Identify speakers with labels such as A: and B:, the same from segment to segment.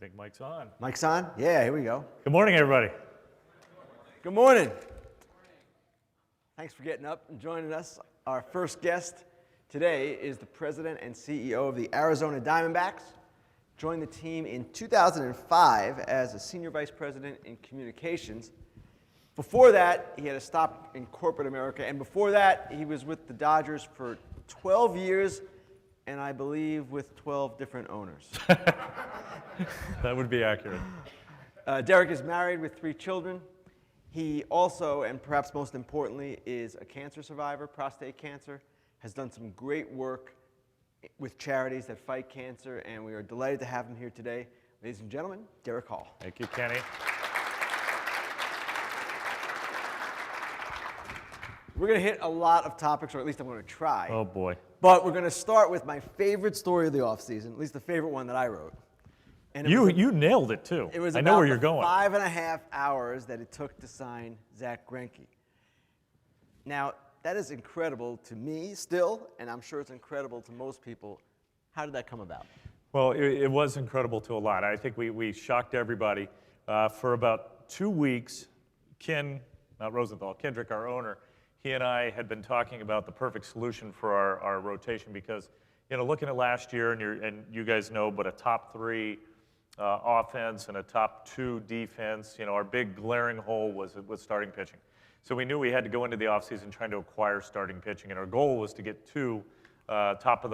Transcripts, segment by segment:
A: think Mike's on.
B: Mike's on? Yeah, here we go.
A: Good morning, everybody.
B: Good morning. Thanks for getting up and joining us. Our first guest today is the President and CEO of the Arizona Diamondbacks. Joined the team in 2005 as a Senior Vice President in Communications. Before that, he had a stop in corporate America, and before that, he was with the Dodgers for 12 years, and I believe with 12 different owners.
A: That would be accurate.
B: Derrick is married with 3 children. He also, and perhaps most importantly, is a cancer survivor, prostate cancer, has done some great work with charities that fight cancer, and we are delighted to have him here today. Ladies and gentlemen, Derrick Hall.
A: Thank you, Kenny.
B: We're going to hit a lot of topics, or at least I'm going to try.
A: Oh, boy.
B: But we're going to start with my favorite story of the offseason, at least the favorite one that I wrote. And
A: You nailed it, too.
B: It was
A: I know where you're going.
B: 5.5 hours that it took to sign Zack Greinke. Now, that is incredible to me still, and I'm sure it's incredible to most people. How did that come about?
A: Well, it was incredible to a lot. I think we shocked everybody. For about 2 weeks, Kendrick, our owner, he and I had been talking about the perfect solution for our rotation because, looking at last year, and you guys know, but a top 3 offense and a top 2 defense, our big glaring hole was starting pitching. So we knew we had to go into the offseason trying to acquire starting pitching, and our goal was to get 2 top of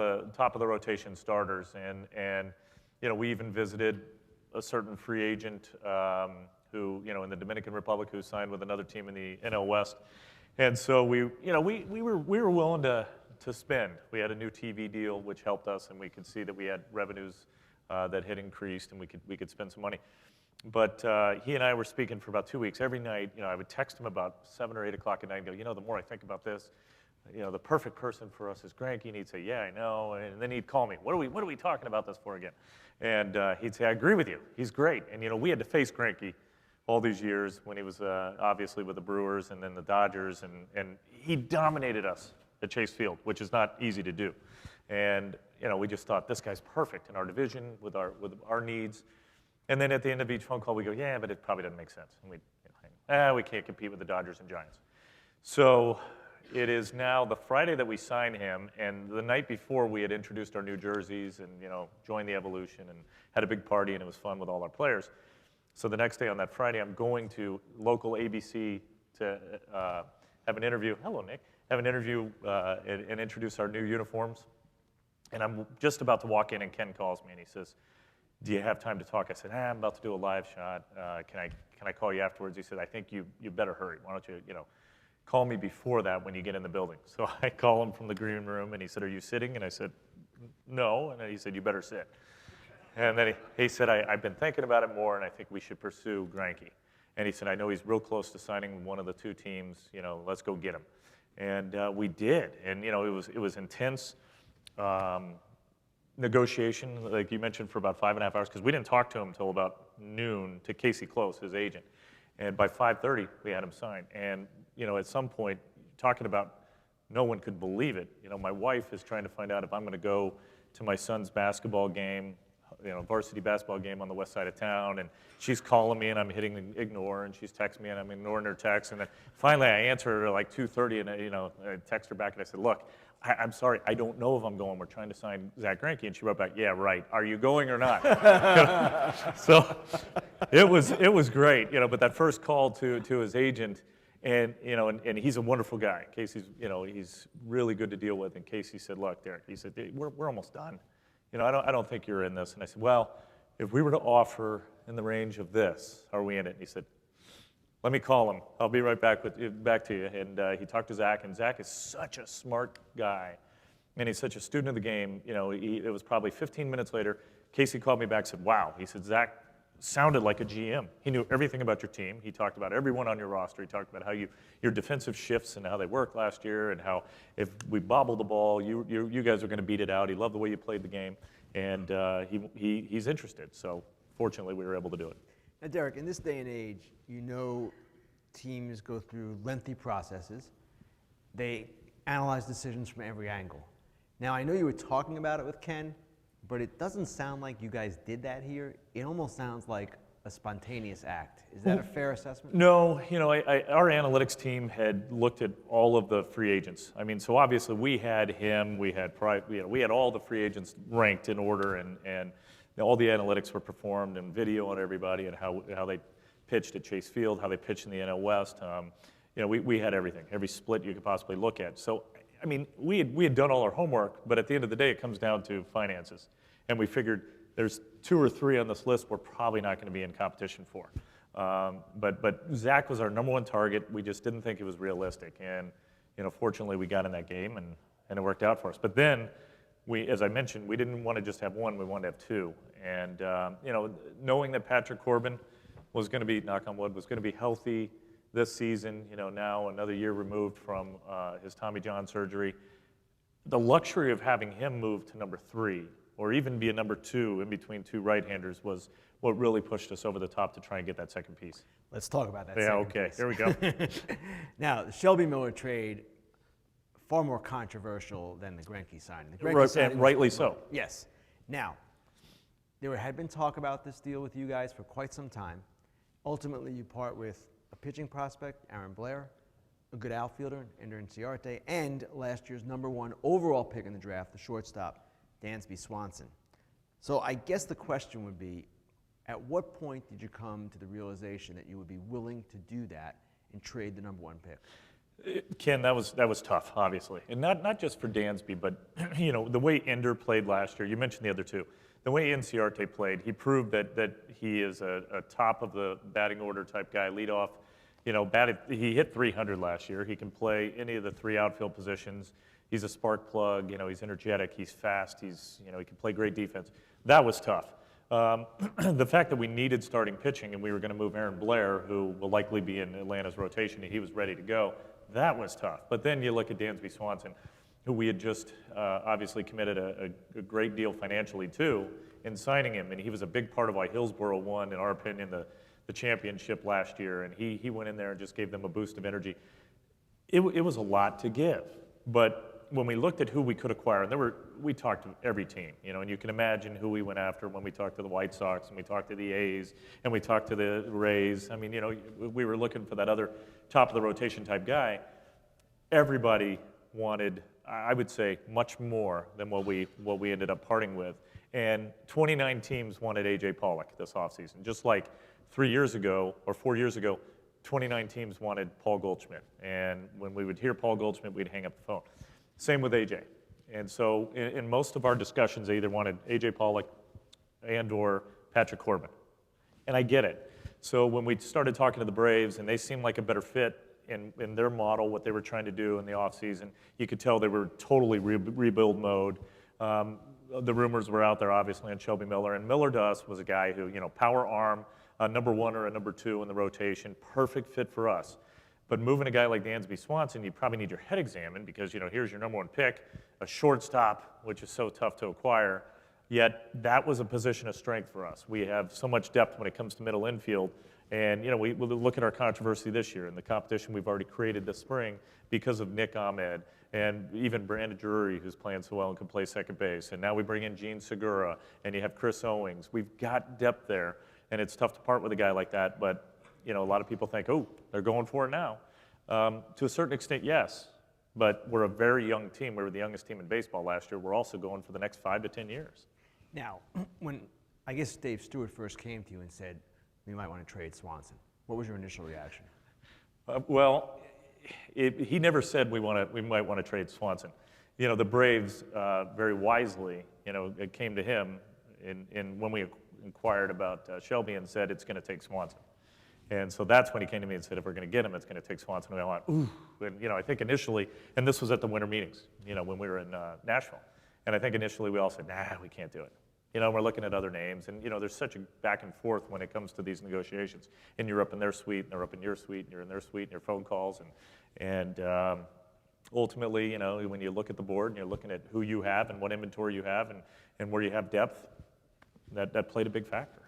A: the rotation starters. And we even visited a certain free agent who, in the Dominican Republic, who signed with another team in the NL West. And so we were willing to spend. We had a new TV deal which helped us, and we could see that we had revenues that had increased, and we could spend some money. But he and I were speaking for about 2 weeks. Every night, I would text him about 7 or 8 o'clock at night and go, the more I think about this, the perfect person for us is Greinke. And he'd say, yeah, I know. And then he'd call me, what are we talking about this for again? And he'd say, I agree with you. He's great. And, we had to face Greinke all these years when he was obviously with the Brewers and then the Dodgers. And he dominated us at Chase Field, which is not easy to do. And, we just thought, this guy's perfect in our division with our needs. And then at the end of each phone call, we go, yeah, but it probably doesn't make sense. And we can't compete with the Dodgers and Giants. So it is now the Friday that we sign him, and the night before we had introduced our new jerseys and, joined the evolution and had a big party, and it was fun with all our players. So the next day on that Friday, I'm going to local ABC to have an interview. Hello, Nick. Have an interview and introduce our new uniforms. And I'm just about to walk in, and Ken calls me, and he says, do you have time to talk? I said, I'm about to do a live shot. Can I call you afterwards? He said, I think you better hurry. Why don't you, call me before that when you get in the building. So I call him from the green room, and he said, are you sitting? And I said, no. And then he said, you better sit. And then he said, I've been thinking about it more, and I think we should pursue Greinke. And he said, I know he's real close to signing one of the 2 teams. Let's go get him. And we did. And, it was intense. Negotiation, like you mentioned, for about 5.5 hours, because we didn't talk to him until about noon, to Casey Close, his agent. And by 5:30, we had him signed. And, at some point, talking about no one could believe it. My wife is trying to find out if I'm going to go to my son's basketball game, varsity basketball game on the west side of town, and she's calling me, and I'm hitting ignore, and she's texting me, and I'm ignoring her text. And then finally, I answer her at like 2:30, and I text her back, and I said, look, I'm sorry, I don't know if I'm going. We're trying to sign Zack Greinke. And she wrote back, yeah, right. Are you going or not? So it was great, but that first call to his agent, and he's a wonderful guy. Casey's, he's really good to deal with. And Casey said, look, Derrick, he said, we're almost done. I don't think you're in this. And I said, well, if we were to offer in the range of this, are we in it? And he said, let me call him. I'll be right back to you. And he talked to Zack, and Zack is such a smart guy, and he's such a student of the game. It was probably 15 minutes later, Casey called me back and said, wow. He said, Zack sounded like a GM. He knew everything about your team. He talked about everyone on your roster. He talked about how your defensive shifts and how they worked last year, and how if we bobble the ball, you guys are going to beat it out. He loved the way you played the game, and he's interested. So fortunately, we were able to do it.
B: Now, Derrick, in this day and age, teams go through lengthy processes. They analyze decisions from every angle. Now, I know you were talking about it with Ken, but it doesn't sound like you guys did that here. It almost sounds like a spontaneous act. Is that a fair assessment?
A: No, our analytics team had looked at all of the free agents. I mean, so obviously we had him, we had all the free agents ranked in order, and all the analytics were performed and video on everybody and how they pitched at Chase Field, how they pitched in the NL West. We had everything, every split you could possibly look at. So, I mean, we had done all our homework, but at the end of the day, it comes down to finances, and we figured there's 2 or 3 on this list we're probably not going to be in competition for. But Zach was our #1 target. We just didn't think it was realistic. And, fortunately we got in that game and it worked out for us. But then, as I mentioned, we didn't want to just have 1, we wanted to have 2. And, knowing that Patrick Corbin was going to be, knock on wood, was going to be healthy this season, now another year removed from his Tommy John surgery, the luxury of having him move to #3 or even be a #2 in between 2 right-handers was what really pushed us over the top to try and get that second piece.
B: Let's talk about that.
A: Yeah, okay, here we go.
B: Now, the Shelby Miller trade, far more controversial than the Greinke signing. The
A: Right, and rightly so.
B: Yes. Now, there had been talk about this deal with you guys for quite some time. Ultimately, you part with a pitching prospect, Aaron Blair, a good outfielder, Ender Inciarte, and last year's #1 overall pick in the draft, the shortstop, Dansby Swanson. So I guess the question would be, at what point did you come to the realization that you would be willing to do that and trade the #1 pick?
A: Ken, that was tough, obviously, and not just for Dansby, but the way Ender played last year. You mentioned the other 2. The way Inciarte played, he proved that he is a top of the batting order type guy, leadoff. He hit 300 last year. He can play any of the 3 outfield positions. He's a spark plug. He's energetic. He's fast. He can play great defense. That was tough. The fact that we needed starting pitching and we were going to move Aaron Blair, who will likely be in Atlanta's rotation, and he was ready to go, that was tough. But then you look at Dansby Swanson, who we had just obviously committed a great deal financially to in signing him, and he was a big part of why Hillsborough won, in our opinion, the championship last year, and he went in there and just gave them a boost of energy. It was a lot to give, but when we looked at who we could acquire, and we talked to every team, and you can imagine who we went after when we talked to the White Sox, and we talked to the A's, and we talked to the Rays. I mean, we were looking for that other top of the rotation type guy. Everybody wanted, I would say, much more than what we ended up parting with. And 29 teams wanted A.J. Pollock this offseason, just like 3 years ago or 4 years ago, 29 teams wanted Paul Goldschmidt. And when we would hear Paul Goldschmidt, we'd hang up the phone. Same with A.J. And so in most of our discussions, they either wanted A.J. Pollock and or Patrick Corbin. And I get it. So when we started talking to the Braves, and they seemed like a better fit in their model, what they were trying to do in the offseason, you could tell they were totally rebuild mode. The rumors were out there, obviously, on Shelby Miller. And Miller to us was a guy who, power arm, a #1 or a #2 in the rotation, perfect fit for us. But moving a guy like Dansby Swanson, you probably need your head examined because, here's your #1 pick, a shortstop, which is so tough to acquire. Yet that was a position of strength for us. We have so much depth when it comes to middle infield. And, we look at our controversy this year and the competition we've already created this spring because of Nick Ahmed and even Brandon Drury, who's playing so well and can play second base. And now we bring in Gene Segura and you have Chris Owings. We've got depth there, and it's tough to part with a guy like that. But, a lot of people think, oh, they're going for it now. To a certain extent, yes. But we're a very young team. We were the youngest team in baseball last year. We're also going for the next 5 to 10 years.
B: Now, when I guess Dave Stewart first came to you and said, we might want to trade Swanson, what was your initial reaction?
A: He never said we might want to trade Swanson. The Braves, very wisely, it came to him when we inquired about Shelby and said it's going to take Swanson. And so that's when he came to me and said, if we're going to get him, it's going to take Swanson. And I went, ooh. And, I think initially, and this was at the winter meetings, when we were in Nashville. And I think initially we all said, nah, we can't do it. We're looking at other names. And, there's such a back and forth when it comes to these negotiations. And you're up in their suite, and they're up in your suite, and you're in their suite, and your phone calls. And ultimately, when you look at the board and you're looking at who you have and what inventory you have and where you have depth, that played a big factor.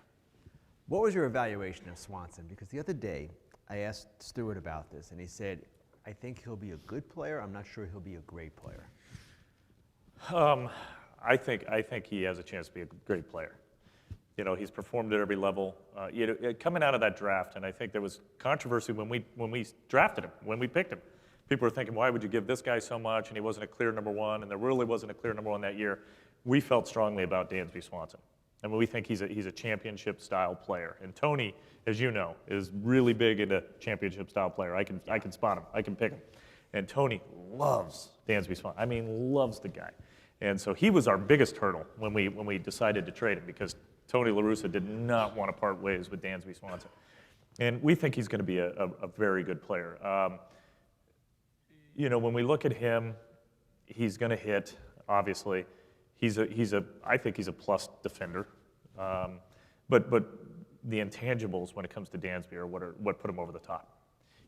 B: What was your evaluation of Swanson? Because the other day, I asked Stewart about this, and he said, I think he'll be a good player. I'm not sure he'll be a great player.
A: I think he has a chance to be a great player. He's performed at every level. Coming out of that draft, and I think there was controversy when we drafted him, when we picked him. People were thinking, why would you give this guy so much? And he wasn't a clear number one, and there really wasn't a clear number one that year. We felt strongly about Dansby Swanson. I mean, we think he's a championship-style player. And Tony, as you know, is really big into championship-style player. I can spot him. I can pick him. And Tony loves Dansby Swanson. I mean, loves the guy. And so he was our biggest hurdle when we decided to trade him, because Tony La Russa did not want to part ways with Dansby Swanson. And we think he's going to be a very good player. When we look at him, he's going to hit, obviously. I think he's a plus defender. But the intangibles when it comes to Dansby are what put him over the top.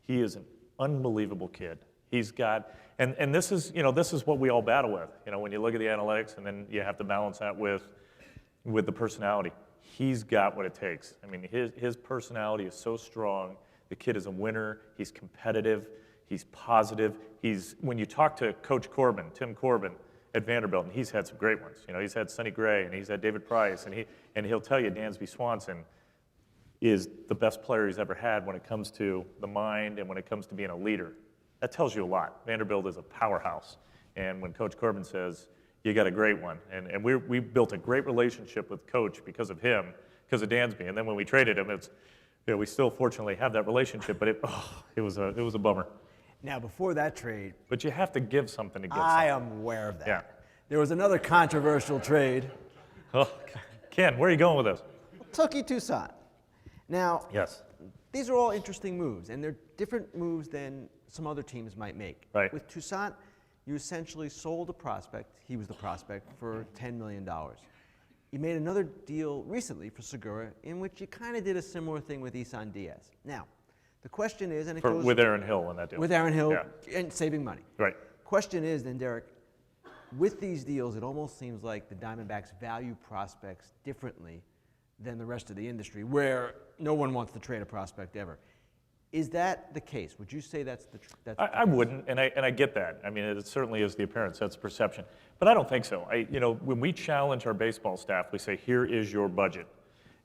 A: He is an unbelievable kid. He's got, and this is what we all battle with. When you look at the analytics, and then you have to balance that with the personality. He's got what it takes. I mean, his personality is so strong. The kid is a winner. He's competitive. He's positive. When you talk to Coach Corbin, Tim Corbin at Vanderbilt, and he's had some great ones. He's had Sonny Gray, and he's had David Price, and he'll tell you Dansby Swanson is the best player he's ever had when it comes to the mind and when it comes to being a leader. That tells you a lot. Vanderbilt is a powerhouse. And when Coach Corbin says, you got a great one, and we built a great relationship with Coach because of him, because of Dansby. And then when we traded him, we still fortunately have that relationship, but it was a bummer.
B: Now, before that trade...
A: But you have to give something to get something.
B: I am aware of that.
A: Yeah.
B: There was another controversial trade.
A: Oh, Ken, where are you going with this?
B: Tucky Toussaint. Now,
A: yes,
B: these are all interesting moves, and they're different moves than some other teams might make.
A: Right.
B: With Toussaint, you essentially sold a prospect, he was the prospect, for $10 million. You made another deal recently for Segura in which you kind of did a similar thing with Isan Diaz. Now, the question is, and it goes...
A: With Aaron Hill in that deal.
B: With Aaron Hill,
A: yeah.
B: And saving money.
A: Right.
B: Question is then, Derrick, with these deals, it almost seems like the Diamondbacks value prospects differently than the rest of the industry, where no one wants to trade a prospect ever. Is that the case? Would you say that's the case?
A: I wouldn't, and I get that. I mean, it certainly is the appearance. That's perception. But I don't think so. When we challenge our baseball staff, we say, here is your budget.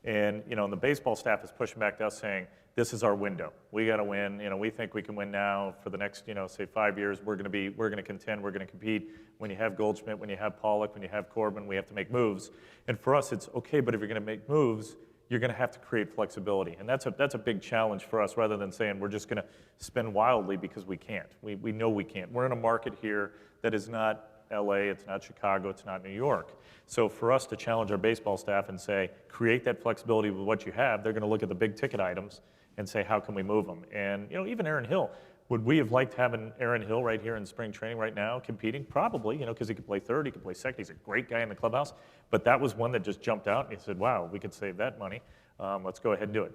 A: And, and the baseball staff is pushing back to us saying, this is our window. We got to win. We think we can win now for the next, say 5 years. We're going to contend. We're going to compete. When you have Goldschmidt, when you have Pollock, when you have Corbin, we have to make moves. And for us, it's okay. But if you're going to make moves, you're going to have to create flexibility. And that's a big challenge for us, rather than saying we're just going to spend wildly because we can't. We know we can't. We're in a market here that is not LA, it's not Chicago, it's not New York. So for us to challenge our baseball staff and say, create that flexibility with what you have, they're going to look at the big ticket items and say, how can we move them? And even Aaron Hill, would we have liked having Aaron Hill right here in spring training right now competing? Probably, because he could play third, he could play second. He's a great guy in the clubhouse. But that was one that just jumped out, and he said, wow, we could save that money. Let's go ahead and do it.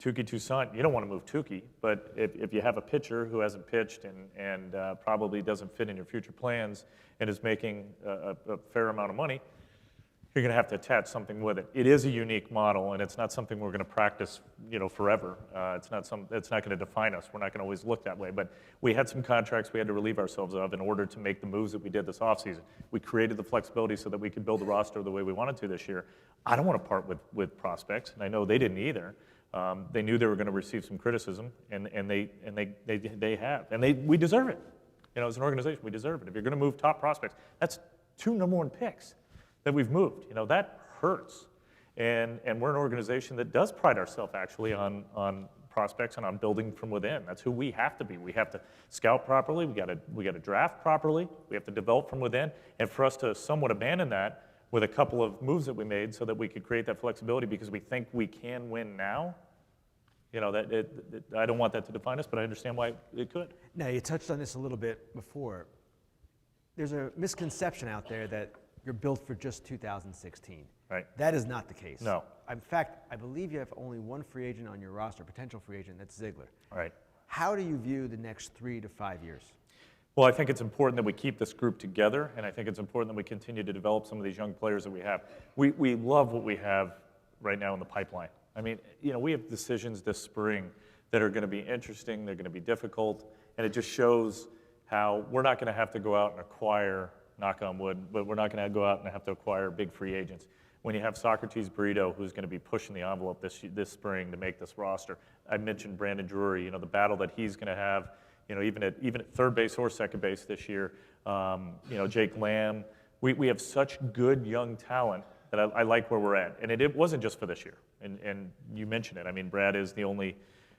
A: Tuki Toussaint, you don't want to move Tuki, but if you have a pitcher who hasn't pitched and probably doesn't fit in your future plans and is making a fair amount of money, you're going to have to attach something with it. It is a unique model, and it's not something we're going to practice, forever. It's not going to define us. We're not going to always look that way. But we had some contracts we had to relieve ourselves of in order to make the moves that we did this offseason. We created the flexibility so that we could build the roster the way we wanted to this year. I don't want to part with prospects, and I know they didn't either. They knew they were going to receive some criticism, and they have, and we deserve it. As an organization, we deserve it. If you're going to move top prospects, that's 2 number 1 picks that we've moved. That hurts. And we're an organization that does pride ourselves actually on prospects and on building from within. That's who we have to be. We have to scout properly. We got to draft properly. We have to develop from within. And for us to somewhat abandon that with a couple of moves that we made so that we could create that flexibility because we think we can win now, I don't want that to define us, but I understand why it could.
B: Now, you touched on this a little bit before. There's a misconception out there that you're built for just 2016.
A: Right.
B: That is not the case.
A: No.
B: In fact, I believe you have only one free agent on your roster, potential free agent, that's Ziegler.
A: Right.
B: How do you view the next 3 to 5 years?
A: Well, I think it's important that we keep this group together, and I think it's important that we continue to develop some of these young players that we have. We love what we have right now in the pipeline. I mean, we have decisions this spring that are going to be interesting, they're going to be difficult, and it just shows how we're not going to have to go out and acquire knock on wood, but we're not going to go out and have to acquire big free agents. When you have Socrates Burrito, who's going to be pushing the envelope this spring to make this roster, I mentioned Brandon Drury, the battle that he's going to have, even at third base or second base this year, Jake Lamb. We have such good young talent that I like where we're at. And it wasn't just for this year. And you mentioned it. I mean, Brad is the only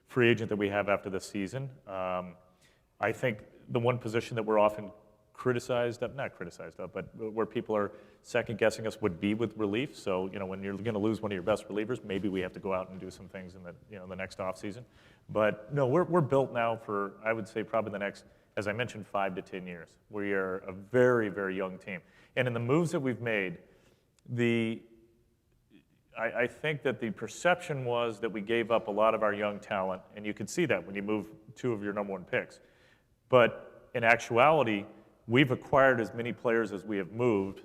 A: free agent that we have after this season. I think the one position that we're often not criticized of, but where people are second guessing us would be with relief. So, when you're going to lose one of your best relievers, maybe we have to go out and do some things in the next offseason. But no, we're built now for, I would say, probably the next, as I mentioned, 5 to 10 years. We are a very, very young team. And in the moves that we've made, I think that the perception was that we gave up a lot of our young talent, and you could see that when you move 2 of your number 1 picks. But in actuality, we've acquired as many players as we have moved.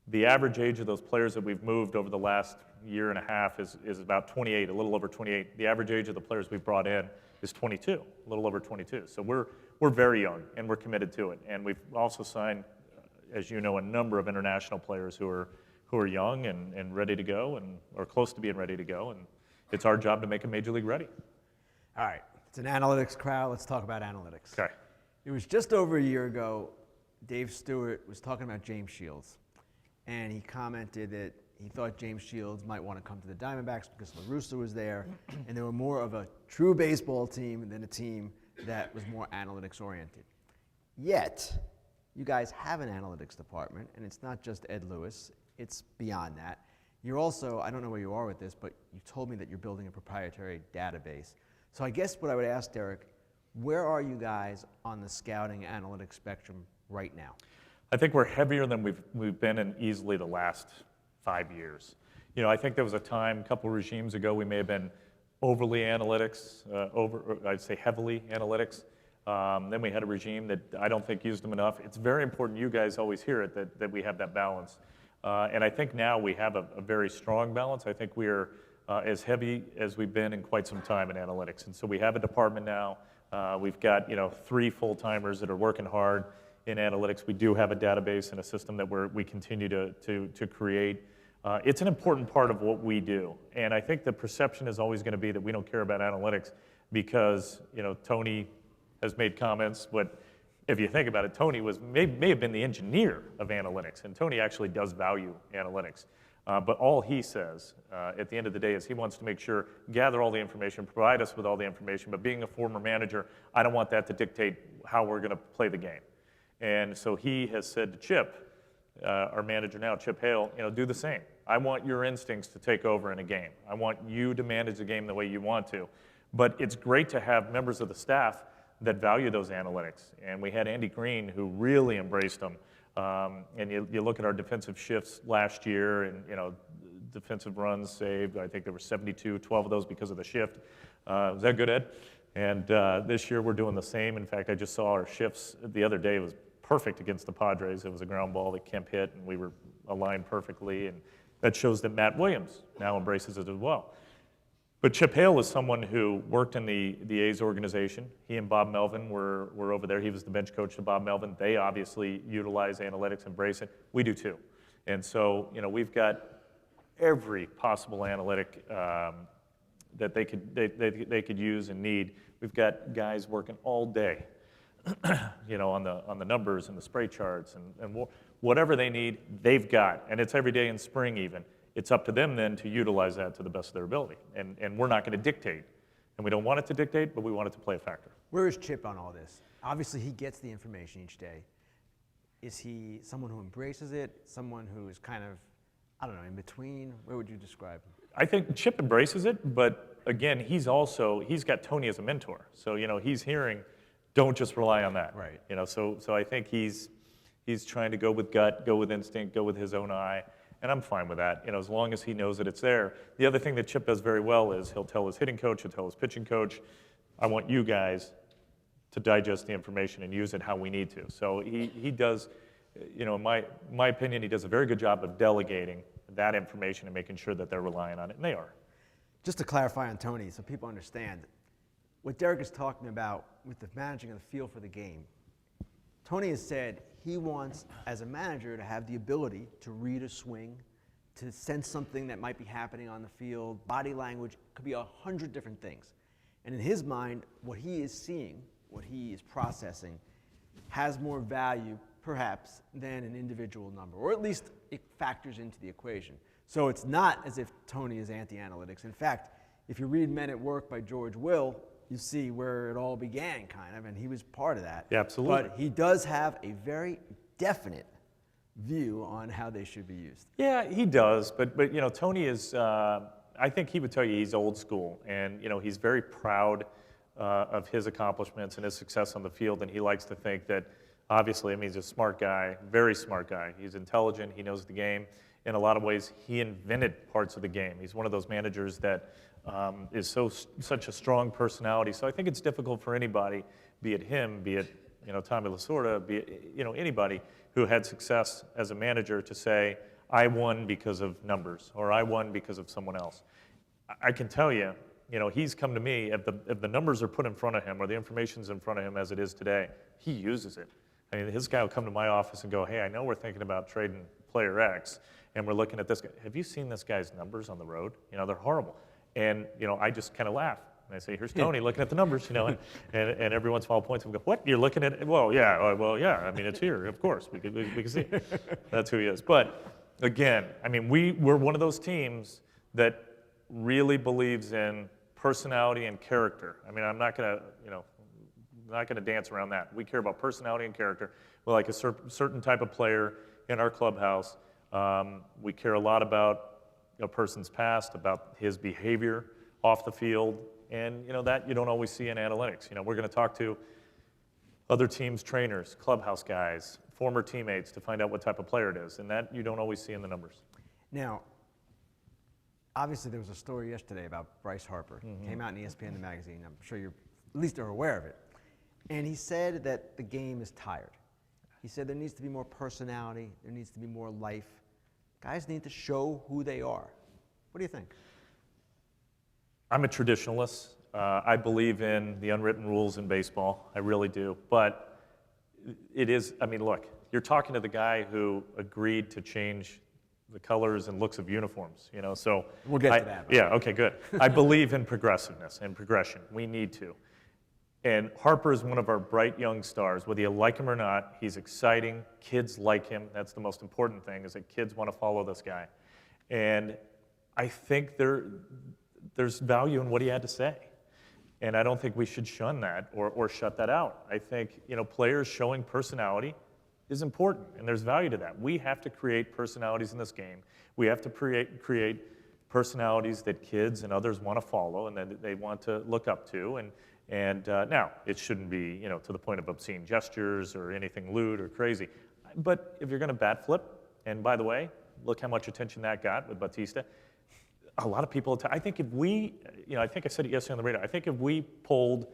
A: The average age of those players that we've moved over the last year and a half is about 28, a little over 28. The average age of the players we've brought in is 22, a little over 22. So we're very young, and we're committed to it. And we've also signed, as you know, a number of international players who are young and ready to go, or close to being ready to go. And it's our job to make them Major League ready.
B: All right. It's an analytics crowd. Let's talk about analytics.
A: Okay.
B: It was just over a year ago, Dave Stewart was talking about James Shields, and he commented that he thought James Shields might want to come to the Diamondbacks because La Russa was there, and they were more of a true baseball team than a team that was more analytics oriented. Yet, you guys have an analytics department, and it's not just Ed Lewis, it's beyond that. You're also, I don't know where you are with this, but you told me that you're building a proprietary database. So I guess what I would ask Derrick, where are you guys on the scouting analytics spectrum right now?
A: I think we're heavier than we've been in easily the last 5 years. I think there was a time, a couple regimes ago, we may have been overly analytics, I'd say heavily analytics. Then we had a regime that I don't think used them enough. It's very important, you guys always hear it, that we have that balance. And I think now we have a very strong balance. I think we are as heavy as we've been in quite some time in analytics. And so we have a department now. We've got 3 full-timers that are working hard in analytics. We do have a database and a system that we continue to create. It's an important part of what we do. And I think the perception is always going to be that we don't care about analytics because Tony has made comments, but if you think about it, Tony may have been the engineer of analytics, and Tony actually does value analytics. But all he says at the end of the day is he wants to make sure, gather all the information, provide us with all the information, but being a former manager, I don't want that to dictate how we're going to play the game. And so he has said to Chip, our manager now, Chip Hale, do the same. I want your instincts to take over in a game. I want you to manage the game the way you want to. But it's great to have members of the staff that value those analytics. And we had Andy Green who really embraced them. And you look at our defensive shifts last year and, defensive runs saved. I think there were 72, 12 of those because of the shift. Was that good, Ed? And this year we're doing the same. In fact, I just saw our shifts the other day. It was perfect against the Padres. It was a ground ball that Kemp hit, and we were aligned perfectly. And that shows that Matt Williams now embraces it as well. But Chip Hale is someone who worked in the A's organization. He and Bob Melvin were over there. He was the bench coach to Bob Melvin. They obviously utilize analytics, embrace it. We do too. And so, we've got every possible analytic that they could use and need. We've got guys working all day, on the numbers and the spray charts and whatever they need, they've got. And it's every day in spring even. It's up to them then to utilize that to the best of their ability. And we're not going to dictate. And we don't want it to dictate, but we want it to play a factor.
B: Where is Chip on all this? Obviously, he gets the information each day. Is he someone who embraces it, someone who is kind of, in between? Where would you describe him?
A: I think Chip embraces it, but again, he's got Tony as a mentor. So, he's hearing, don't just rely on that.
B: Right.
A: So I think he's trying to go with gut, go with instinct, go with his own eye. And I'm fine with that, as long as he knows that it's there. The other thing that Chip does very well is he'll tell his hitting coach, he'll tell his pitching coach, I want you guys to digest the information and use it how we need to. So he does, in my opinion, he does a very good job of delegating that information and making sure that they're relying on it, and they are.
B: Just to clarify on Tony, so people understand, what Derrick is talking about with the managing of the feel for the game, Tony has said he wants, as a manager, to have the ability to read a swing, to sense something that might be happening on the field, body language, could be 100 different things. And in his mind, what he is seeing, what he is processing, has more value, perhaps, than an individual number, or at least it factors into the equation. So it's not as if Tony is anti-analytics. In fact, if you read Men at Work by George Will, you see where it all began, kind of, and he was part of that.
A: Yeah, absolutely.
B: But he does have a very definite view on how they should be used.
A: Yeah, he does, but you know, Tony is, I think he would tell you he's old school, and you know, he's very proud of his accomplishments and his success on the field, and he likes to think that, obviously, I mean, he's a smart guy, very smart guy. He's intelligent, he knows the game. In a lot of ways, he invented parts of the game. He's one of those managers that is such a strong personality. So I think it's difficult for anybody, be it him, be it Tommy Lasorda, be it anybody who had success as a manager to say, I won because of numbers, or I won because of someone else. I can tell you, he's come to me, if the numbers are put in front of him or the information's in front of him as it is today, he uses it. I mean, his guy will come to my office and go, hey, I know we're thinking about trading player X, and we're looking at this guy. Have you seen this guy's numbers on the road? They're horrible. And, I just kind of laugh. And I say, here's Tony looking at the numbers, and every once in a while points and go, what? You're looking at it? Well, yeah. I mean, it's here, of course. We can see it. That's who he is. But, again, I mean, we're one of those teams that really believes in personality and character. I mean, I'm not going to dance around that. We care about personality and character. We like a certain type of player in our clubhouse. We care a lot about a person's past, about his behavior off the field, and that you don't always see in analytics. We're going to talk to other teams' trainers, clubhouse guys, former teammates to find out what type of player it is, and that you don't always see in the numbers.
B: Now, obviously there was a story yesterday about Bryce Harper. Mm-hmm. Came out in ESPN the magazine. I'm sure you're at least are aware of it. And he said that the game is tired. He said there needs to be more personality, there needs to be more life. Guys need to show who they are. What do you think?
A: I'm a traditionalist. I believe in the unwritten rules in baseball. I really do. But it is, I mean, look, you're talking to the guy who agreed to change the colors and looks of uniforms, so.
B: We'll get to that.
A: Yeah, okay, good. I believe in progressiveness and progression. We need to. And Harper is one of our bright young stars. Whether you like him or not, he's exciting. Kids like him. That's the most important thing, is that kids want to follow this guy. And I think there's value in what he had to say. And I don't think we should shun that or shut that out. I think, players showing personality is important, and there's value to that. We have to create personalities in this game. We have to create personalities that kids and others want to follow and that they want to look up to. And now, it shouldn't be, to the point of obscene gestures or anything lewd or crazy. But if you're going to bat flip, and by the way, look how much attention that got with Batista. A lot of people, I think if we, I think I said it yesterday on the radio, I think if we polled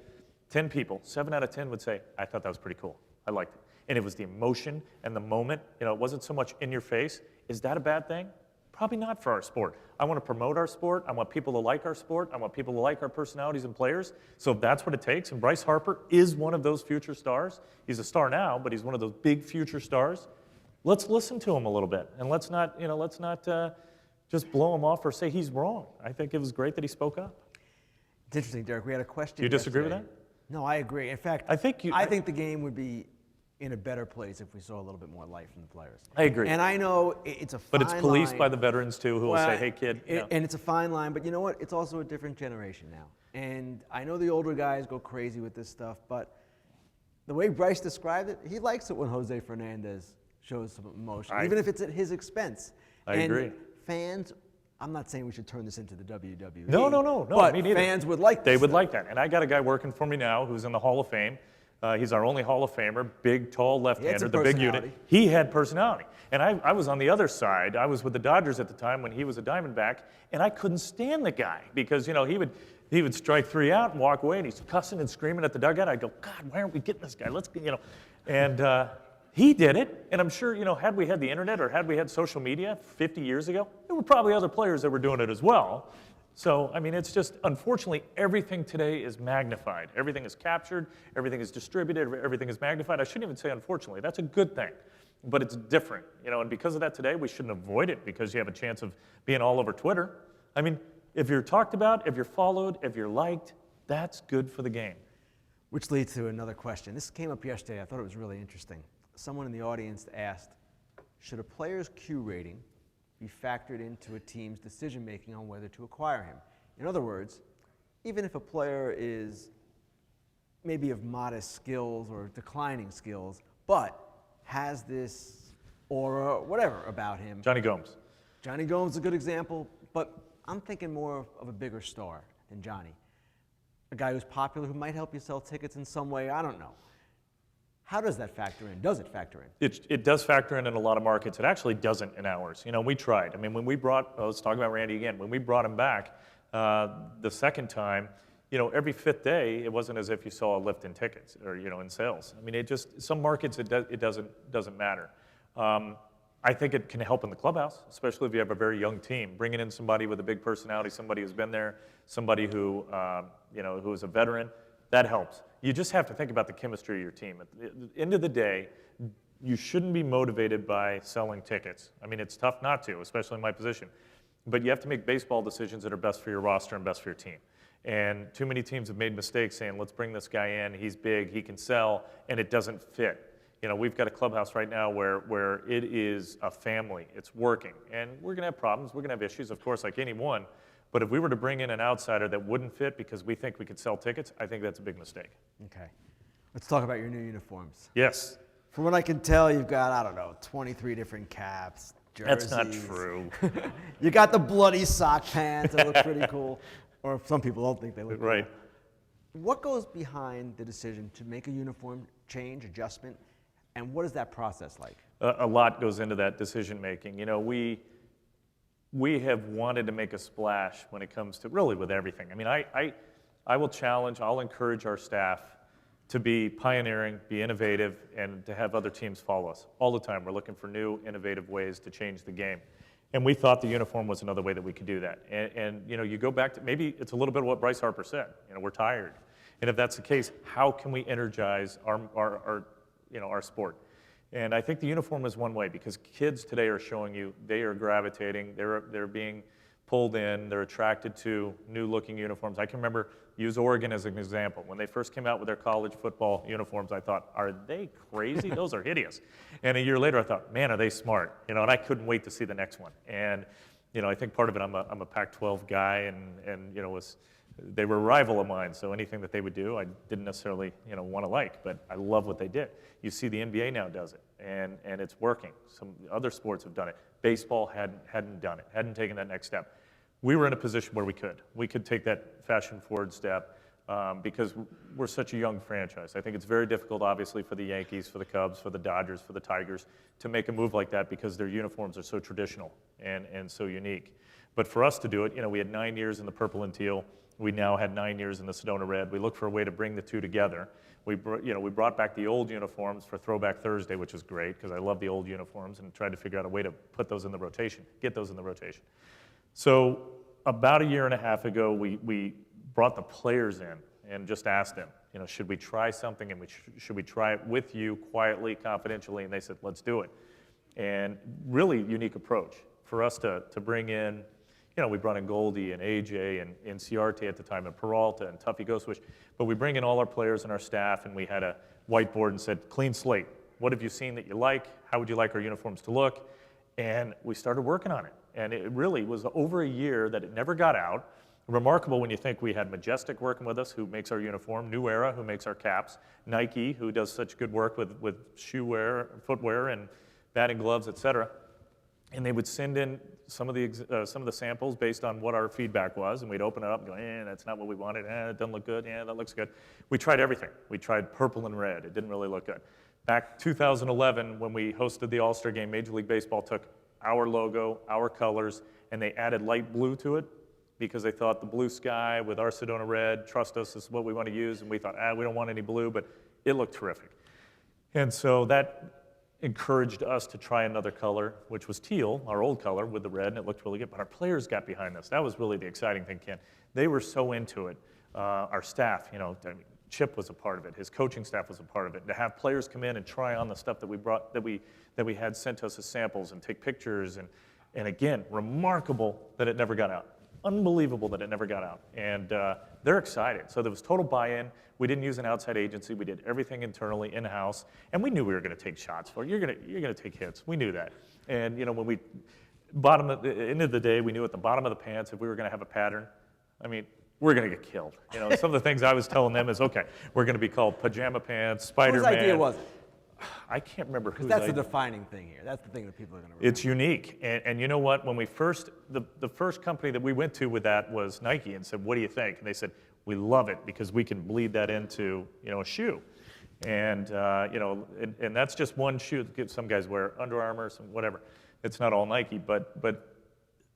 A: 10 people, 7 out of 10 would say, I thought that was pretty cool. I liked it. And it was the emotion and the moment. It wasn't so much in your face. Is that a bad thing? Probably not for our sport. I want to promote our sport. I want people to like our sport. I want people to like our personalities and players. So if that's what it takes, and Bryce Harper is one of those future stars, he's a star now, but he's one of those big future stars, let's listen to him a little bit. And let's not just blow him off or say he's wrong. I think it was great that he spoke up.
B: It's interesting, Derrick. We had a question.
A: Do you disagree with that?
B: No, I agree. In fact, I think the game would be in a better place if we saw a little bit more life from the players.
A: I agree.
B: And I know it's a fine line.
A: But it's policed by the veterans, too, who will say, hey, kid.
B: And it's a fine line, but you know what? It's also a different generation now. And I know the older guys go crazy with this stuff, but the way Bryce described it, he likes it when Jose Fernandez shows some emotion, even if it's at his expense.
A: I agree.
B: Fans, I'm not saying we should turn this into the WWE.
A: No,
B: but
A: me neither.
B: Fans would like this.
A: They would like that. And I got a guy working for me now who's in the Hall of Fame. He's our only Hall of Famer, big, tall left-hander, the big unit. He had personality. And I was on the other side. I was with the Dodgers at the time when he was a Diamondback, and I couldn't stand the guy because, he would strike 3 out and walk away, and he's cussing and screaming at the dugout. I'd go, God, why aren't we getting this guy? Let's get, And he did it, and I'm sure, had we had the internet or had we had social media 50 years ago, there were probably other players that were doing it as well. So, I mean, it's just, unfortunately, everything today is magnified. Everything is captured, everything is distributed, everything is magnified. I shouldn't even say unfortunately, that's a good thing, but it's different, and because of that today, we shouldn't avoid it because you have a chance of being all over Twitter. I mean, if you're talked about, if you're followed, if you're liked, that's good for the game.
B: Which leads to another question. This came up yesterday. I thought it was really interesting. Someone in the audience asked, should a player's Q rating be factored into a team's decision-making on whether to acquire him? In other words, even if a player is maybe of modest skills or declining skills, but has this aura, whatever, about him.
A: Johnny Gomes.
B: Johnny Gomes is a good example, but I'm thinking more of a bigger star than Johnny. A guy who's popular, who might help you sell tickets in some way, I don't know. How does that factor in? Does it factor in?
A: It does factor in a lot of markets. It actually doesn't in ours. We tried. I mean, when we brought, let's talk about Randy again. When we brought him back the second time, every fifth day, it wasn't as if you saw a lift in tickets or, in sales. I mean, some markets, it doesn't matter. I think it can help in the clubhouse, especially if you have a very young team. Bringing in somebody with a big personality, somebody who's been there, somebody who, who is a veteran, that helps. You just have to think about the chemistry of your team. At the end of the day, you shouldn't be motivated by selling tickets. I mean, it's tough not to, especially in my position. But you have to make baseball decisions that are best for your roster and best for your team. And too many teams have made mistakes saying, let's bring this guy in, he's big, he can sell, and it doesn't fit. We've got a clubhouse right now where it is a family. It's working. And we're going to have problems. We're going to have issues, of course, like anyone. But if we were to bring in an outsider that wouldn't fit because we think we could sell tickets, I think that's a big mistake.
B: Okay. Let's talk about your new uniforms.
A: Yes.
B: From what I can tell, you've got, I don't know, 23 different caps, jerseys.
A: That's not true.
B: You got the bloody sock pants that look pretty cool. Or some people don't think they look
A: right.
B: Cool. What goes behind the decision to make a uniform change, adjustment, and what is that process like?
A: A lot goes into that decision making. We have wanted to make a splash when it comes to really with everything. I mean, I will challenge, I'll encourage our staff to be pioneering, be innovative, and to have other teams follow us. All the time, we're looking for new, innovative ways to change the game. And we thought the uniform was another way that we could do that. And you go back to, maybe it's a little bit of what Bryce Harper said, we're tired. And if that's the case, how can we energize our sport? And I think the uniform is one way because kids today are showing you they are gravitating, they're being pulled in, they're attracted to new looking uniforms. I can remember, use Oregon as an example. When they first came out with their college football uniforms, I thought, are they crazy? Those are hideous. And a year later I thought, man, are they smart? And I couldn't wait to see the next one. And I think part of it, I'm a Pac-12 guy and they were a rival of mine, so anything that they would do, I didn't necessarily, want to like, but I love what they did. You see the NBA now does it, and it's working. Some other sports have done it. Baseball hadn't done it, hadn't taken that next step. We were in a position where we could take that fashion-forward step because we're such a young franchise. I think it's very difficult, obviously, for the Yankees, for the Cubs, for the Dodgers, for the Tigers, to make a move like that because their uniforms are so traditional and so unique. But for us to do it, we had 9 years in the purple and teal. We now had 9 years in the Sedona Red. We looked for a way to bring the two together. We brought back the old uniforms for Throwback Thursday, which was great because I love the old uniforms and tried to figure out a way to put those in the rotation, get those in the rotation. So about a year and a half ago, we brought the players in and just asked them, should we try something and should we try it with you quietly, confidentially? And they said, let's do it. And really unique approach for us to bring in. We brought in Goldie and AJ and Ciarte at the time and Peralta and Tuffy Ghostwish. But we bring in all our players and our staff and we had a whiteboard and said, clean slate. What have you seen that you like? How would you like our uniforms to look? And we started working on it. And it really was over a year that it never got out. Remarkable when you think we had Majestic working with us, who makes our uniform, New Era, who makes our caps, Nike, who does such good work with shoe wear, footwear, and batting gloves, et cetera. And they would send in some of the samples based on what our feedback was, and we'd open it up and go, that's not what we wanted. It doesn't look good. That looks good. We tried everything. We tried purple and red. It didn't really look good. Back 2011, when we hosted the All-Star Game, Major League Baseball took our logo, our colors, and they added light blue to it because they thought the blue sky with our Sedona Red, trust us, this is what we want to use. And we thought, we don't want any blue, but it looked terrific. And so that encouraged us to try another color, which was teal, our old color, with the red, and it looked really good. But our players got behind us. That was really the exciting thing, Ken. They were so into it. Our staff, I mean, Chip was a part of it. His coaching staff was a part of it. To have players come in and try on the stuff that we brought, that we had sent to us as samples, and take pictures, and again, remarkable that it never got out. Unbelievable that it never got out. And they're excited. So there was total buy-in. We didn't use an outside agency. We did everything internally, in-house. And we knew we were going to take shots for it. You're going to take hits. We knew that. And when we, at the end of the day, we knew at the bottom of the pants if we were going to have a pattern, I mean, we're going to get killed. Some of the things I was telling them is, okay, we're going to be called pajama pants, Spider-Man.
B: Whose idea was it?
A: I can't remember whose
B: Because that's
A: idea.
B: the defining thing here. That's the thing that people are going to remember.
A: It's unique. And you know what? When we first, the first company that we went to with that was Nike, and said, what do you think? And they said, we love it because we can bleed that into, a shoe. And, and that's just one shoe that some guys wear, Under Armour, some whatever. It's not all Nike. But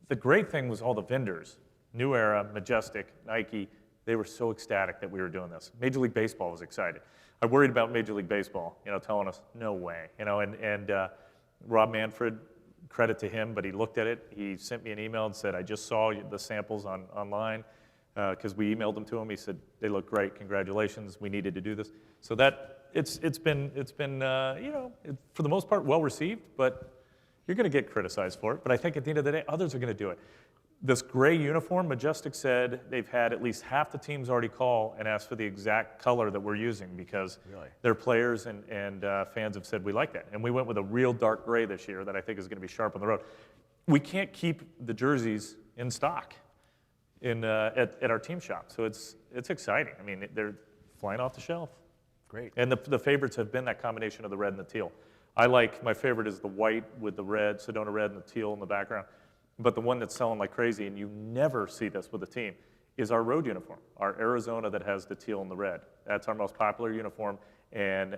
A: the great thing was all the vendors, New Era, Majestic, Nike, they were so ecstatic that we were doing this. Major League Baseball was excited. I worried about Major League Baseball, telling us, no way. And Rob Manfred, credit to him, but he looked at it. He sent me an email and said, I just saw the samples online because we emailed them to him. He said, they look great, congratulations, we needed to do this. So that, it's been for the most part, well received, but you're going to get criticized for it. But I think at the end of the day, others are going to do it. This gray uniform, Majestic said they've had at least half the teams already call and ask for the exact color that we're using because their players and fans have said we like that. And we went with a real dark gray this year that I think is going to be sharp on the road. We can't keep the jerseys in stock at our team shop, so it's exciting. I mean, they're flying off the shelf.
B: Great.
A: And the favorites have been that combination of the red and the teal. My favorite is the white with the red, Sedona red, and the teal in the background. But the one that's selling like crazy, and you never see this with a team, is our road uniform, our Arizona that has the teal and the red. That's our most popular uniform, and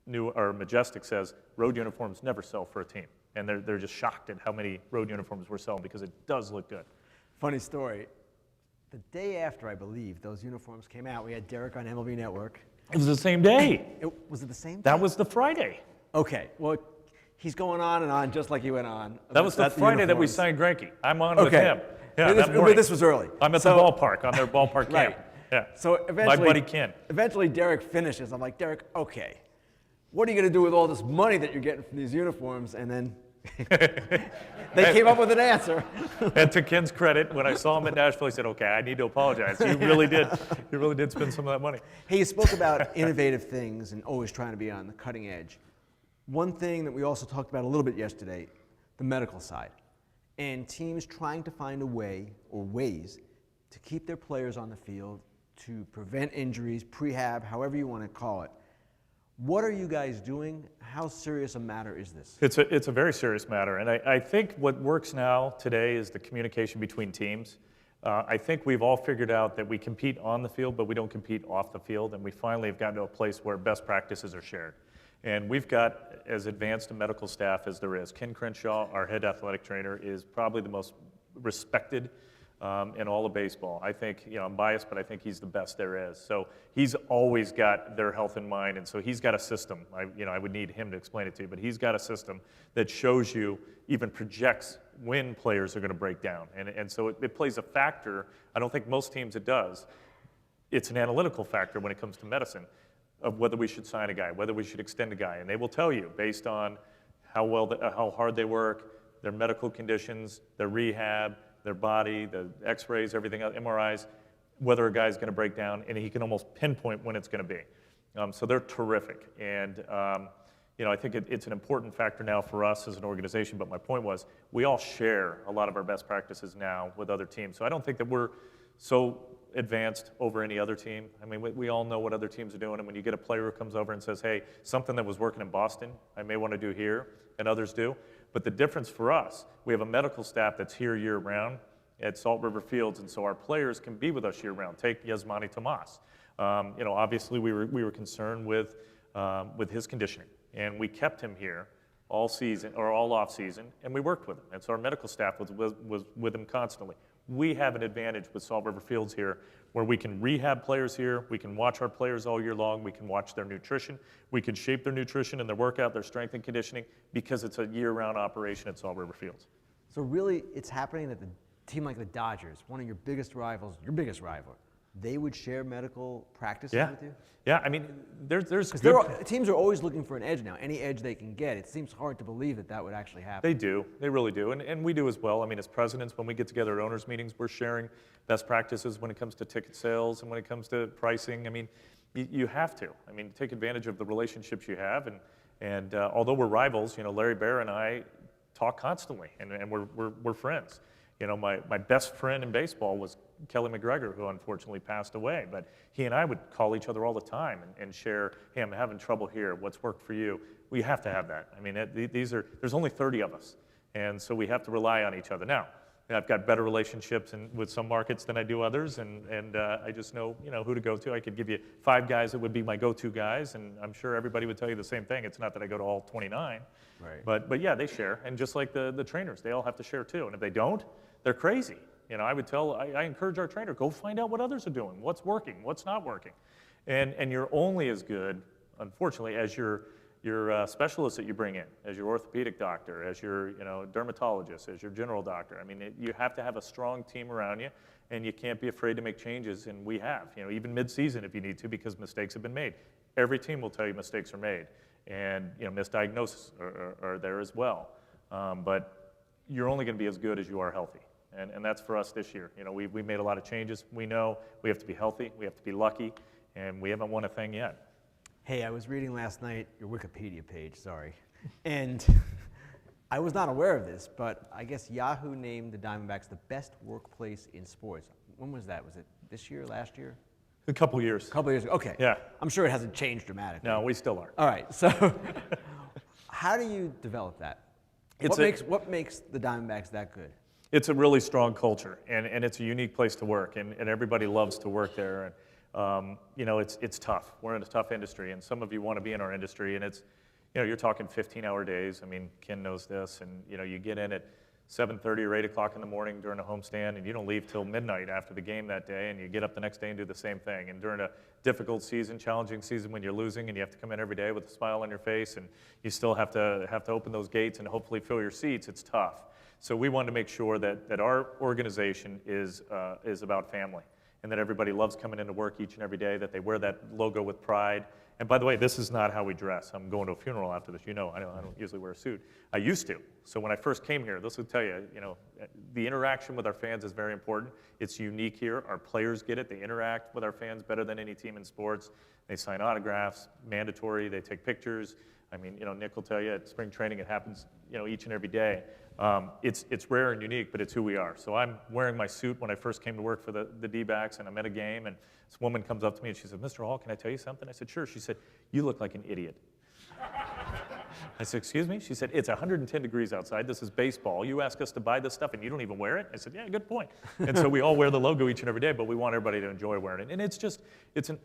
A: Majestic says road uniforms never sell for a team. And they're just shocked at how many road uniforms we're selling because it does look good.
B: Funny story. The day after, I believe, those uniforms came out, we had Derrick on MLB Network.
A: It was the same day.
B: Was it the same day?
A: That was the Friday.
B: Okay. Well, he's going on and on just like he went on.
A: That was the Friday that we signed Greinke. I'm on with him. Yeah,
B: but this was early.
A: I'm at the ballpark, on their ballpark camp. Yeah.
B: So eventually,
A: my buddy Ken.
B: Eventually, Derrick finishes. I'm like, Derrick, okay, what are you going to do with all this money that you're getting from these uniforms? And then they came up with an answer.
A: And to Ken's credit, when I saw him at Nashville, he said, okay, I need to apologize. You really did. You really did spend some of that money.
B: Hey, you spoke about innovative things and always trying to be on the cutting edge. One thing that we also talked about a little bit yesterday, the medical side, and teams trying to find a way or ways to keep their players on the field to prevent injuries, prehab, however you want to call it. What are you guys doing? How serious a matter is this?
A: It's a very serious matter, and I think what works now today is the communication between teams. I think we've all figured out that we compete on the field, but we don't compete off the field, and we finally have gotten to a place where best practices are shared. And we've got as advanced a medical staff as there is. Ken Crenshaw, our head athletic trainer, is probably the most respected in all of baseball. I think, I'm biased, but I think he's the best there is. So he's always got their health in mind, and so he's got a system. I would need him to explain it to you, but he's got a system that shows you, even projects when players are going to break down. And so it plays a factor. I don't think most teams it does. It's an analytical factor when it comes to medicine, of whether we should sign a guy, whether we should extend a guy. And they will tell you, based on how hard they work, their medical conditions, their rehab, their body, the x-rays, everything else, MRIs, whether a guy's going to break down, and he can almost pinpoint when it's going to be. So they're terrific. And I think it's an important factor now for us as an organization, but my point was, we all share a lot of our best practices now with other teams. So I don't think that we're so advanced over any other team. I mean, we all know what other teams are doing, and when you get a player who comes over and says, hey, something that was working in Boston, I may want to do here, and others do. But the difference for us, we have a medical staff that's here year-round at Salt River Fields, and so our players can be with us year-round. Take Yasmani Tomas. Obviously we were concerned with his conditioning, and we kept him here all season or all off season, and we worked with him. And so our medical staff was with him constantly. we have an advantage with Salt River Fields here where we can rehab players here, we can watch our players all year long, we can watch their nutrition, we can shape their nutrition and their workout, their strength and conditioning, because it's a year-round operation at Salt River Fields.
B: So really, it's happening that the team like the Dodgers, one of your biggest rivals, your biggest rival, they would share medical practices with you?
A: Yeah, I mean, there's
B: good... teams are always looking for an edge now, any edge they can get. It seems hard to believe that that would actually happen.
A: They do, they really do, and we do as well. I mean, as presidents, when we get together at owners' meetings, we're sharing best practices when it comes to ticket sales and when it comes to pricing. I mean, you have to. I mean, take advantage of the relationships you have, and although we're rivals, you know, Larry Bear and I talk constantly, and we're friends. You know, my best friend in baseball was Kelly McGregor, who unfortunately passed away. But he and I would call each other all the time and share, hey, I'm having trouble here. What's worked for you? We have to have that. I mean, there's only 30 of us. And so we have to rely on each other. Now, I've got better relationships with some markets than I do others. And I just know, you know, who to go to. I could give you 5 guys that would be my go-to guys. And I'm sure everybody would tell you the same thing. It's not that I go to all 29.
B: Right.
A: But yeah, they share. And just like the trainers, they all have to share too. And if they don't, they're crazy. You know, I encourage our trainer, go find out what others are doing, what's working, what's not working. And you're only as good, unfortunately, as your specialist that you bring in, as your orthopedic doctor, as your dermatologist, as your general doctor. I mean, you have to have a strong team around you, and you can't be afraid to make changes, and we have. You know, even mid-season if you need to, because mistakes have been made. Every team will tell you mistakes are made, and you know, misdiagnoses are there as well. But you're only going to be as good as you are healthy. And that's for us this year. You know, we made a lot of changes. We know we have to be healthy, we have to be lucky, and we haven't won a thing yet.
B: Hey, I was reading last night your Wikipedia page, sorry. And I was not aware of this, but I guess Yahoo named the Diamondbacks the best workplace in sports. When was that? Was it this year, last year?
A: A couple years.
B: A couple years ago, okay.
A: Yeah.
B: I'm sure it hasn't changed dramatically.
A: No, we still are.
B: All right, so how do you develop that? What makes the Diamondbacks that good?
A: It's a really strong culture, and it's a unique place to work, and everybody loves to work there. And you know, it's tough. We're in a tough industry, and some of you want to be in our industry, and it's, you know, you're talking 15-hour days. I mean, Ken knows this, and you know, you get in at 7:30 or 8 o'clock in the morning during a homestand, and you don't leave till midnight after the game that day, and you get up the next day and do the same thing. And during a difficult season, challenging season when you're losing, and you have to come in every day with a smile on your face, and you still have to open those gates and hopefully fill your seats, it's tough. So we wanted to make sure that our organization is about family, and that everybody loves coming into work each and every day, that they wear that logo with pride. And by the way, this is not how we dress. I'm going to a funeral after this. You know, I don't usually wear a suit. I used to. So when I first came here, this will tell you, you know, the interaction with our fans is very important. It's unique here. Our players get it. They interact with our fans better than any team in sports. They sign autographs, mandatory. They take pictures. I mean, you know, Nick will tell you at spring training it happens, you know, each and every day. It's rare and unique, but it's who we are. So I'm wearing my suit when I first came to work for the D-backs, and I'm at a game, and this woman comes up to me and she said, "Mr. Hall, can I tell you something?" I said, "Sure." She said, "You look like an idiot." I said, "Excuse me?" She said, "It's 110 degrees outside. This is baseball. You ask us to buy this stuff and you don't even wear it?" I said, "Yeah, good point." And so we all wear the logo each and every day, but we want everybody to enjoy wearing it. And it's an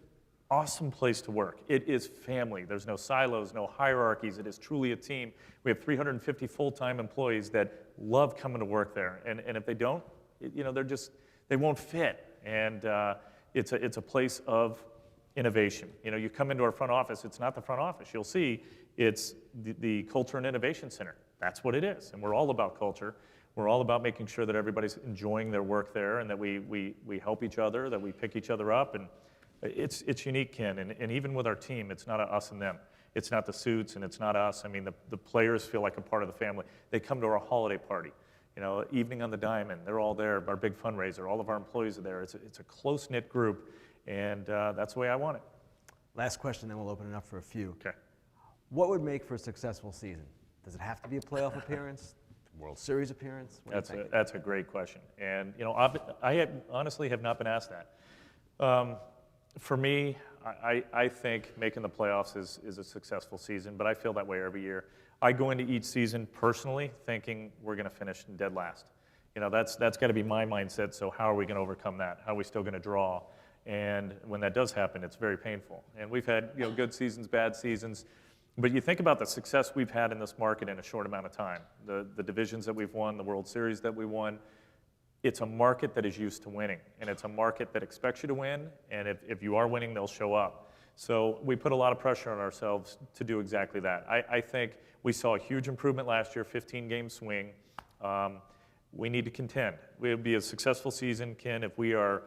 A: awesome place to work. It is family. There's no silos, no hierarchies. It is truly a team. We have 350 full-time employees that love coming to work there. And if they don't, you know, they won't fit. And it's a place of innovation. You know, you come into our front office, it's not the front office. You'll see it's the Culture and Innovation Center. That's what it is. And we're all about culture. We're all about making sure that everybody's enjoying their work there, and that we help each other, that we pick each other up. And it's unique, Ken, and even with our team, it's not us and them. It's not the suits, and it's not us. I mean, the players feel like a part of the family. They come to our holiday party, you know, evening on the Diamond. They're all there. Our big fundraiser. All of our employees are there. It's a close-knit group, and that's the way I want it.
B: Last question, then we'll open it up for a few.
A: Okay.
B: What would make for a successful season? Does it have to be a playoff appearance? World Series appearance?
A: That's a great question, and you know, I honestly have not been asked that. For me, I think making the playoffs is a successful season, but I feel that way every year. I go into each season personally thinking we're going to finish in dead last. You know, that's got to be my mindset. So how are we going to overcome that? How are we still going to draw? And when that does happen, it's very painful. And we've had, you know, good seasons, bad seasons. But you think about the success we've had in this market in a short amount of time. The divisions that we've won, the World Series that we won. it's a market that is used to winning, and it's a market that expects you to win, and if you are winning, they'll show up. So we put a lot of pressure on ourselves to do exactly that. I think we saw a huge improvement last year, 15-game swing. We need to contend. We'll be a successful season, Ken, if we are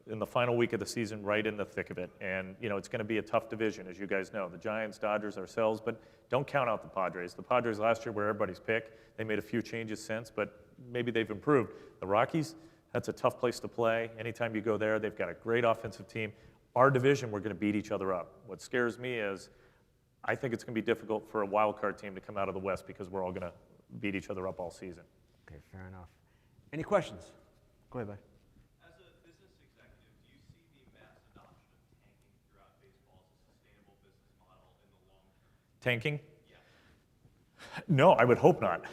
A: in the final week of the season right in the thick of it. And, it's going to be a tough division, as you guys know. The Giants, Dodgers, ourselves, but don't count out the Padres. The Padres last year were everybody's pick. They made a few changes since, but maybe they've improved. The Rockies, that's a tough place to play. Anytime you go there, they've got a great offensive team. Our division, we're going to beat each other up. What scares me is I think it's going to be difficult for a wild card team to come out of the West because we're all going to beat each other up all season.
B: Okay, fair enough. Any questions? Go ahead, bud.
C: As a business executive, do you see the mass adoption of tanking throughout baseball as a sustainable business model in the long term?
A: Tanking?
C: Yeah.
A: No, I would hope not.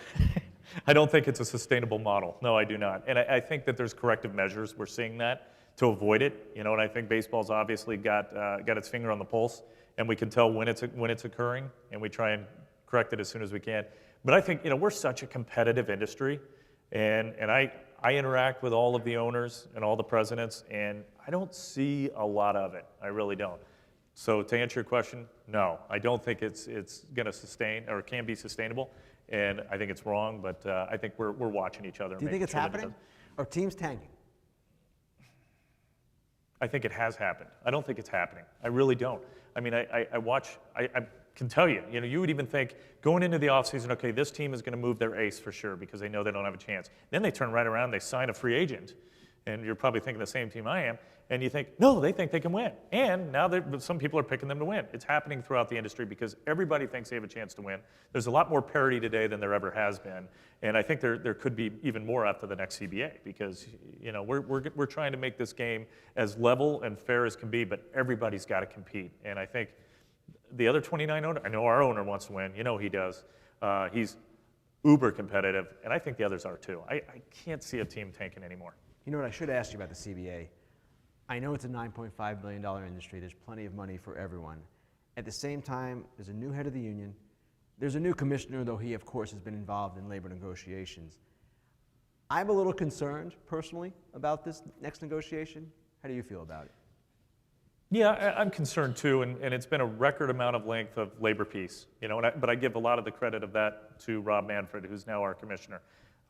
A: I don't think it's a sustainable model. No, I do not. And I think that there's corrective measures. We're seeing that to avoid it. And I think baseball's obviously got its finger on the pulse, and we can tell when it's occurring, and we try and correct it as soon as we can. But I think we're such a competitive industry, and I interact with all of the owners and all the presidents, and I don't see a lot of it. I really don't. So to answer your question, no, I don't think it's going to sustain or can be sustainable, and I think it's wrong. But I think we're watching each other.
B: Do you think it's happening? Are teams tanking?
A: I think it has happened. I don't think it's happening. I really don't. I mean, I can tell you, you would even think going into the offseason, okay, this team is going to move their ace for sure because they know they don't have a chance. Then they turn right around, they sign a free agent, and you're probably thinking the same team I am, and you think, no, they think they can win. And now some people are picking them to win. It's happening throughout the industry because everybody thinks they have a chance to win. There's a lot more parity today than there ever has been, and I think there could be even more after the next CBA because we're trying to make this game as level and fair as can be, but everybody's got to compete. And I think the other 29 owners, I know our owner wants to win. He does. He's uber competitive, and I think the others are too. I can't see a team tanking anymore.
B: You know what, I should ask you about the CBA. I know it's a $9.5 billion industry. There's plenty of money for everyone. At the same time, there's a new head of the union. There's a new commissioner, though he, of course, has been involved in labor negotiations. I'm a little concerned, personally, about this next negotiation. How do you feel about it?
A: Yeah, I'm concerned too, and it's been a record amount of length of labor peace, but I give a lot of the credit of that to Rob Manfred, who's now our commissioner.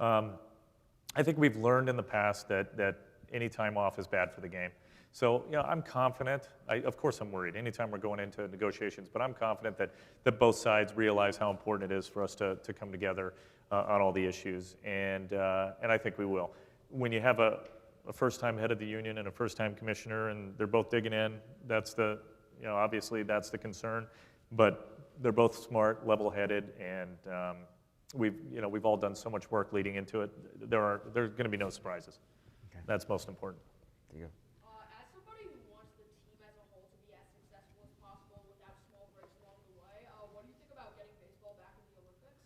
A: I think we've learned in the past that any time off is bad for the game. So, I'm confident. Of course I'm worried anytime we're going into negotiations, but I'm confident that both sides realize how important it is for us to come together on all the issues, and I think we will. When you have a first-time head of the union and a first-time commissioner, and they're both digging in, that's obviously that's the concern, but they're both smart, level-headed, and we've all done so much work leading into it. There's going to be no surprises.
B: Okay.
A: That's most important.
B: There you go.
D: As somebody who wants the team as a whole to be as successful as possible without small breaks along the way, what do you think about getting baseball back in the Olympics?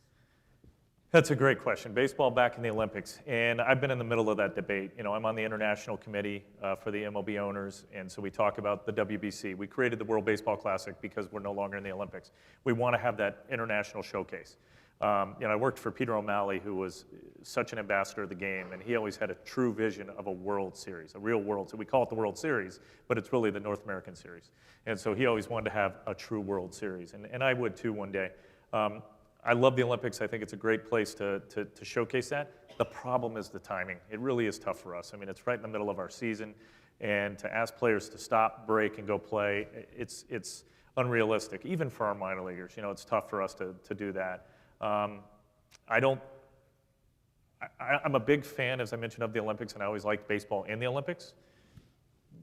A: That's a great question. Baseball back in the Olympics, and I've been in the middle of that debate. I'm on the international committee for the MLB owners, and so we talk about the WBC. We created the World Baseball Classic because we're no longer in the Olympics. We want to have that international showcase. I worked for Peter O'Malley, who was such an ambassador of the game, and he always had a true vision of a World Series, a real World. So we call it the World Series, but it's really the North American Series. And so he always wanted to have a true World Series, and I would too one day. I love the Olympics. I think it's a great place to showcase that. The problem is the timing. It really is tough for us. I mean, it's right in the middle of our season, and to ask players to stop, break, and go play, it's unrealistic, even for our minor leaguers. It's tough for us to do that. I'm a big fan, as I mentioned, of the Olympics, and I always liked baseball in the Olympics.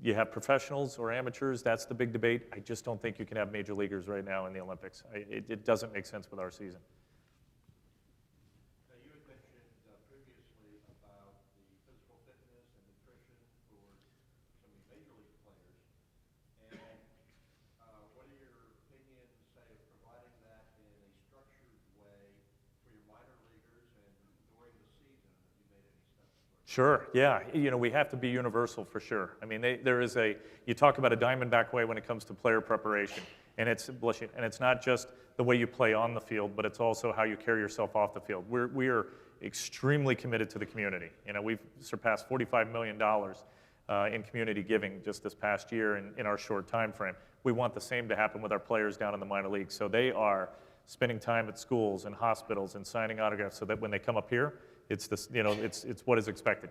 A: You have professionals or amateurs, that's the big debate. I just don't think you can have major leaguers right now in the Olympics. It doesn't make sense with our season.
C: Now, you had mentioned previously about the physical fitness and nutrition for some of the major league players. And what are your opinions, say, of providing that in a structured way for your minor leaguers and during the season? Have you made any steps towards that?
A: Sure, yeah. We have to be universal for sure. I mean, you talk about a Diamondback way when it comes to player preparation, and it's not just the way you play on the field, but it's also how you carry yourself off the field. We are extremely committed to the community. You know, we've surpassed $45 million in community giving just this past year in our short time frame. We want the same to happen with our players down in the minor leagues. So they are spending time at schools and hospitals and signing autographs so that when they come up here, it's this, you know, it's what is expected.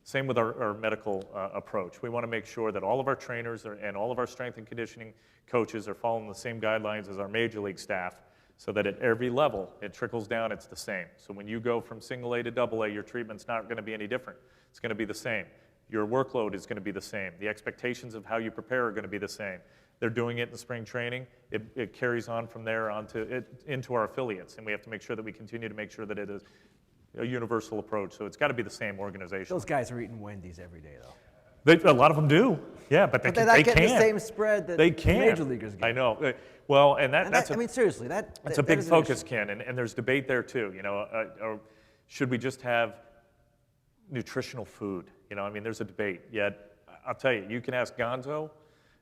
A: Same with our medical approach. We want to make sure that all of our trainers and all of our strength and conditioning coaches are following the same guidelines as our major league staff, so that at every level it trickles down, it's the same. So when you go from single A to double A, your treatment's not going to be any different. It's going to be the same. Your workload is going to be the same. The expectations of how you prepare are going to be the same. They're doing it in spring training. It carries on from there into our affiliates, and we have to make sure that we continue to make sure that it is a universal approach. So it's got to be the same organization.
B: Those guys are eating Wendy's every day, though.
A: A lot of them do, yeah, but
B: But
A: they
B: they're not
A: can't.
B: getting the same spread that
A: They can't.
B: major leaguers get.
A: I know. Well, and that's
B: I mean, seriously,
A: that's a
B: that
A: big
B: is an
A: focus,
B: issue.
A: Ken, and there's debate there too. You know, or should we just have nutritional food? You know, I mean, there's a debate. Yet, I'll tell you, you can ask Gonzo,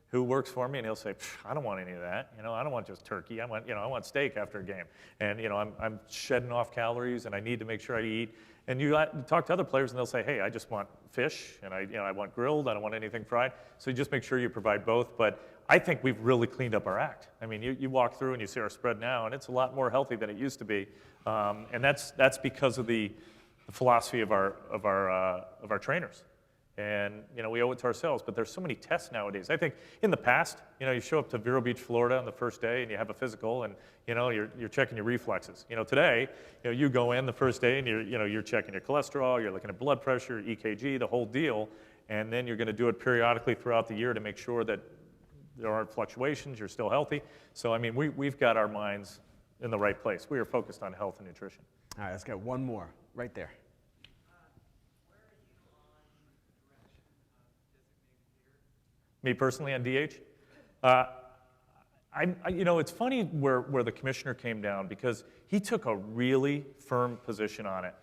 A: who works for me, and he'll say, I don't want any of that. You know, I don't want just turkey. I want steak after a game. And you know, I'm shedding off calories, and I need to make sure I eat. And you talk to other players, and they'll say, hey, I just want fish, and I want grilled. I don't want anything fried. So you just make sure you provide both. But I think we've really cleaned up our act. I mean, you walk through and you see our spread now, and it's a lot more healthy than it used to be. And that's because of the philosophy of our trainers. And you know, we owe it to ourselves, but there's so many tests nowadays. I think in the past, you know, you show up to Vero Beach, Florida on the first day and you have a physical and you know, you're checking your reflexes. You know, today, you know, you go in the first day and you're checking your cholesterol, you're looking at blood pressure, EKG, the whole deal, and then you're going to do it periodically throughout the year to make sure that there aren't fluctuations, you're still healthy. So I mean, we've got our minds in the right place. We are focused on health and nutrition.
B: All right, let's get one more right there.
A: Me personally on DH? You know, it's funny where the commissioner came down because he took a really firm position on it.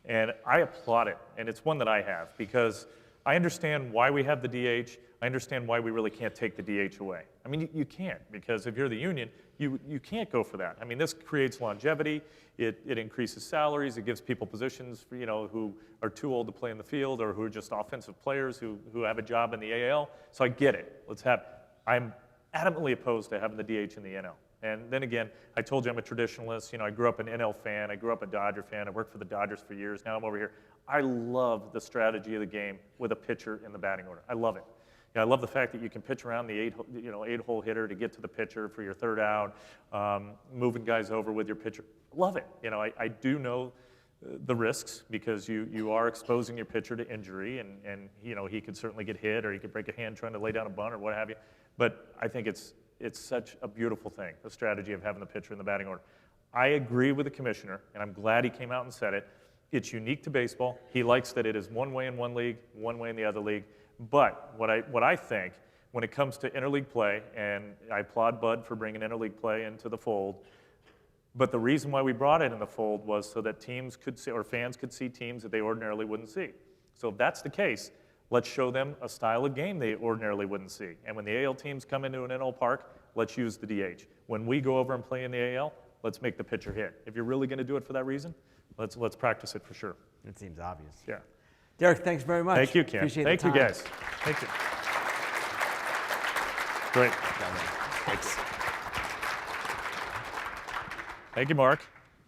A: And I applaud it, and it's one that I have because I understand why we have the DH. I understand why we really can't take the DH away. I mean, you can't because if you're the union, you can't go for that. I mean, this creates longevity. It increases salaries. It gives people positions, for, you know, who are too old to play in the field or who are just offensive players who have a job in the AL. So I get it. I'm adamantly opposed to having the DH in the NL. And then again, I told you I'm a traditionalist. You know, I grew up an NL fan. I grew up a Dodger fan. I worked for the Dodgers for years. Now I'm over here. I love the strategy of the game with a pitcher in the batting order. I love it. You know, I love the fact that you can pitch around the eight-hole hitter to get to the pitcher for your third out, moving guys over with your pitcher. Love it. You know, I do know the risks because you are exposing your pitcher to injury, and you know, he could certainly get hit or he could break a hand trying to lay down a bunt or what have you. But I think it's such a beautiful thing, the strategy of having the pitcher in the batting order. I agree with the commissioner, and I'm glad he came out and said it. It's unique to baseball. He likes that it is one way in one league, one way in the other league. But what I think, when it comes to interleague play, and I applaud Bud for bringing interleague play into the fold, but the reason why we brought it in the fold was so that teams could see, or fans could see teams that they ordinarily wouldn't see. So if that's the case, let's show them a style of game they ordinarily wouldn't see. And when the AL teams come into an NL park, let's use the DH. When we go over and play in the AL, let's make the pitcher hit. If you're really going to do it for that reason, let's practice it for sure.
B: It seems obvious.
A: Yeah.
B: Derrick, thanks very much.
A: Thank you, Ken.
B: Appreciate
A: Thank
B: the
A: you,
B: time.
A: guys. Thank you. Great.
B: Thanks.
A: Thank you, Mark.